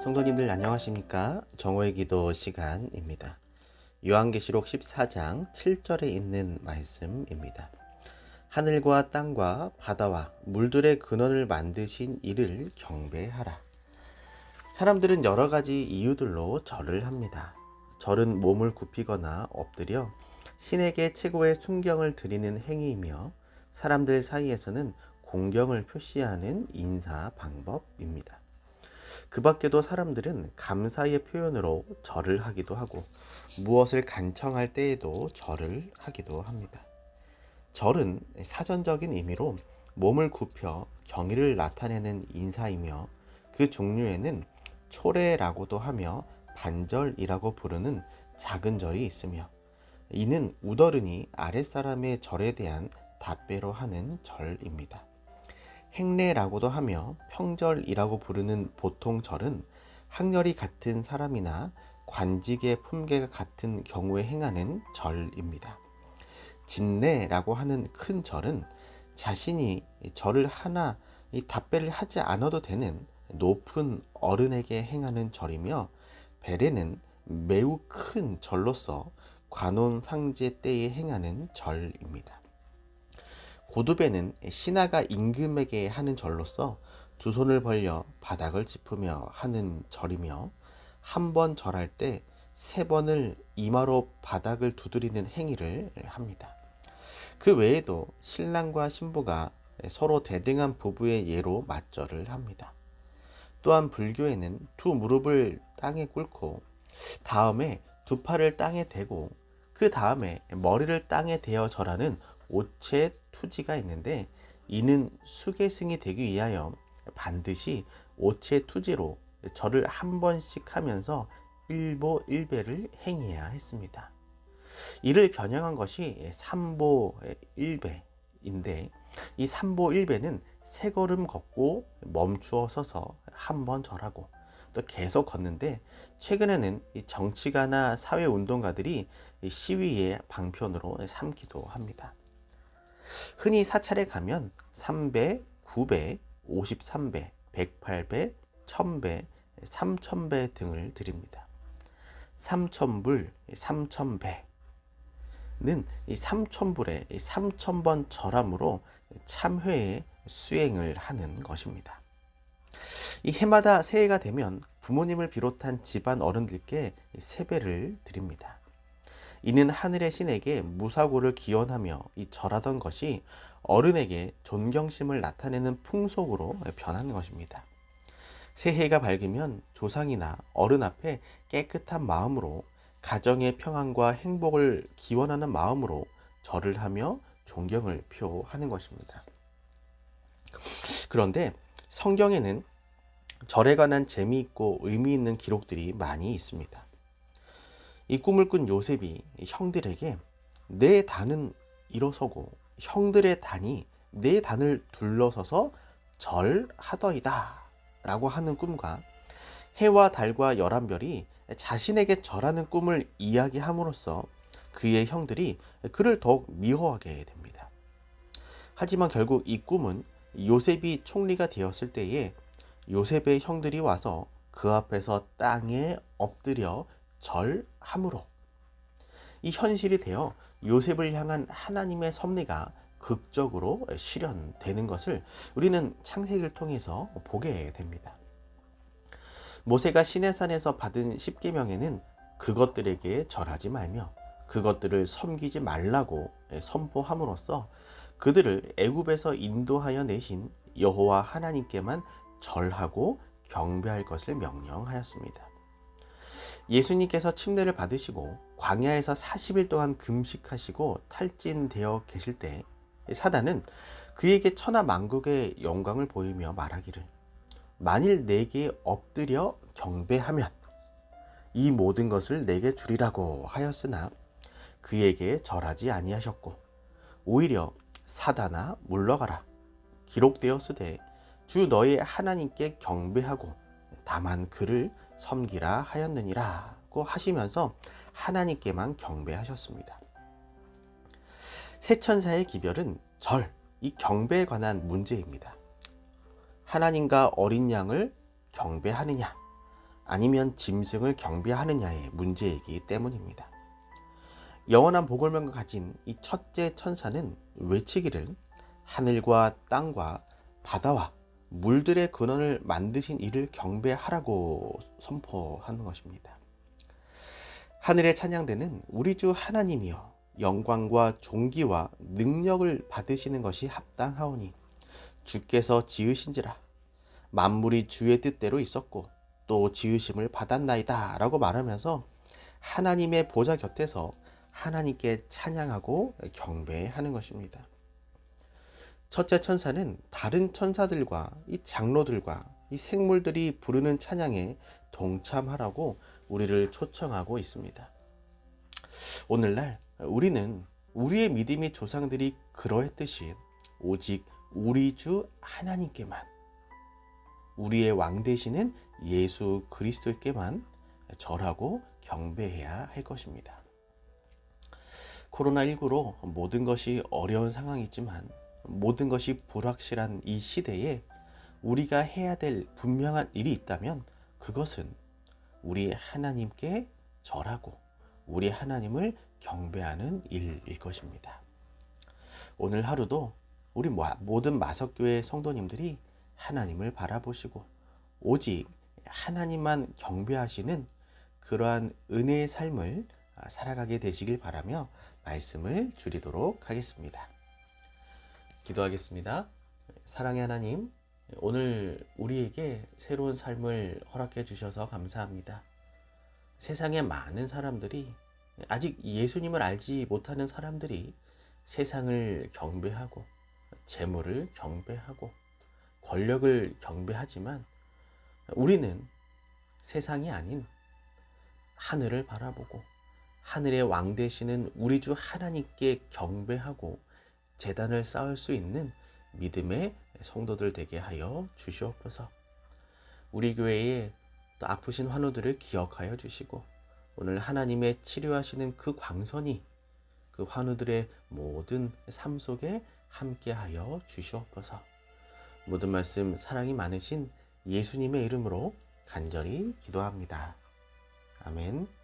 성도님들 안녕하십니까? 정오의 기도 시간입니다. 요한계시록 14장 7절에 있는 말씀입니다. 하늘과 땅과 바다와 물들의 근원을 만드신 이를 경배하라. 사람들은 여러 가지 이유들로 절을 합니다. 절은 몸을 굽히거나 엎드려 신에게 최고의 순경을 드리는 행위이며 사람들 사이에서는 공경을 표시하는 인사 방법입니다. 그 밖에도 사람들은 감사의 표현으로 절을 하기도 하고 무엇을 간청할 때에도 절을 하기도 합니다. 절은 사전적인 의미로 몸을 굽혀 경의를 나타내는 인사이며 그 종류에는 초례라고도 하며 반절이라고 부르는 작은 절이 있으며 이는 우더른이 아랫사람의 절에 대한 답배로 하는 절입니다. 행례라고도 하며 평절이라고 부르는 보통 절은 학렬이 같은 사람이나 관직의 품계가 같은 경우에 행하는 절입니다. 진례라고 하는 큰 절은 자신이 절을 하나 답배를 하지 않아도 되는 높은 어른에게 행하는 절이며 베레는 매우 큰 절로서 관원상제 때에 행하는 절입니다. 고두배는 신하가 임금에게 하는 절로서 두 손을 벌려 바닥을 짚으며 하는 절이며 한 번 절할 때 세 번을 이마로 바닥을 두드리는 행위를 합니다. 그 외에도 신랑과 신부가 서로 대등한 부부의 예로 맞절을 합니다. 또한 불교에는 두 무릎을 땅에 꿇고 다음에 두 팔을 땅에 대고 그 다음에 머리를 땅에 대어 절하는 오체 투지가 있는데 이는 수계승이 되기 위하여 반드시 오체 투지로 절을 한 번씩 하면서 일보일배를 행해야 했습니다. 이를 변형한 것이 삼보일배인데 이 삼보일배는 세 걸음 걷고 멈추어 서서 한 번 절하고 또 계속 걷는데 최근에는 정치가나 사회운동가들이 시위의 방편으로 삼기도 합니다. 흔히 사찰에 가면 3배, 9배, 53배, 108배, 1000배, 3000배 등을 드립니다. 3000불, 3000배는 이 3000불에 3000번 절함으로 참회의 수행을 하는 것입니다. 이 해마다 새해가 되면 부모님을 비롯한 집안 어른들께 세배를 드립니다. 이는 하늘의 신에게 무사고를 기원하며 이 절하던 것이 어른에게 존경심을 나타내는 풍속으로 변한 것입니다. 새해가 밝으면 조상이나 어른 앞에 깨끗한 마음으로 가정의 평안과 행복을 기원하는 마음으로 절을 하며 존경을 표하는 것입니다. 그런데 성경에는 절에 관한 재미있고 의미 있는 기록들이 많이 있습니다. 이 꿈을 꾼 요셉이 형들에게 내 단은 일어서고 형들의 단이 내 단을 둘러서서 절하더이다 라고 하는 꿈과 해와 달과 11별이 자신에게 절하는 꿈을 이야기함으로써 그의 형들이 그를 더욱 미워하게 됩니다. 하지만 결국 이 꿈은 요셉이 총리가 되었을 때에 요셉의 형들이 와서 그 앞에서 땅에 엎드려 절함으로 이 현실이 되어 요셉을 향한 하나님의 섭리가 극적으로 실현되는 것을 우리는 창세기를 통해서 보게 됩니다. 모세가 시내산에서 받은 십계명에는 그것들에게 절하지 말며 그것들을 섬기지 말라고 선포함으로써 그들을 애굽에서 인도하여 내신 여호와 하나님께만 절하고 경배할 것을 명령하였습니다. 예수님께서 침례를 받으시고 광야에서 40일 동안 금식하시고 탈진되어 계실 때 사단은 그에게 천하만국의 영광을 보이며 말하기를 만일 내게 엎드려 경배하면 이 모든 것을 내게 주리라고 하였으나 그에게 절하지 아니하셨고 오히려 사단아 물러가라 기록되었으되 주 너의 하나님께 경배하고 다만 그를 섬기라 하였느니라고 하시면서 하나님께만 경배하셨습니다. 세천사의 기별은 이 경배에 관한 문제입니다. 하나님과 어린 양을 경배하느냐 아니면 짐승을 경배하느냐의 문제이기 때문입니다. 영원한 복을명을 가진 이 첫째 천사는 외치기를 하늘과 땅과 바다와 물들의 근원을 만드신 이를 경배하라고 선포하는 것입니다. 하늘의 찬양대는 우리 주 하나님이여 영광과 존귀와 능력을 받으시는 것이 합당하오니 주께서 지으신지라 만물이 주의 뜻대로 있었고 또 지으심을 받았나이다 라고 말하면서 하나님의 보좌 곁에서 하나님께 찬양하고 경배하는 것입니다. 첫째 천사는 다른 천사들과 이 장로들과 이 생물들이 부르는 찬양에 동참하라고 우리를 초청하고 있습니다. 오늘날 우리는 우리의 믿음의 조상들이 그러했듯이 오직 우리 주 하나님께만, 우리의 왕 되시는 예수 그리스도께만 절하고 경배해야 할 것입니다. 코로나19로 모든 것이 어려운 상황이지만 모든 것이 불확실한 이 시대에 우리가 해야 될 분명한 일이 있다면 그것은 우리 하나님께 절하고 우리 하나님을 경배하는 일일 것입니다. 오늘 하루도 우리 모든 마석교회 성도님들이 하나님을 바라보시고 오직 하나님만 경배하시는 그러한 은혜의 삶을 살아가게 되시길 바라며 말씀을 줄이도록 하겠습니다. 기도하겠습니다. 사랑의 하나님, 오늘 우리에게 새로운 삶을 허락해 주셔서 감사합니다. 세상에 많은 사람들이, 아직 예수님을 알지 못하는 사람들이 세상을 경배하고 재물을 경배하고 권력을 경배하지만 우리는 세상이 아닌 하늘을 바라보고 하늘의 왕 되시는 우리 주 하나님께 경배하고 제단을 쌓을 수 있는 믿음의 성도들 되게 하여 주시옵소서. 우리 교회에 또 아프신 환우들을 기억하여 주시고 오늘 하나님의 치료하시는 그 광선이 그 환우들의 모든 삶 속에 함께하여 주시옵소서. 모든 말씀 사랑이 많으신 예수님의 이름으로 간절히 기도합니다. 아멘.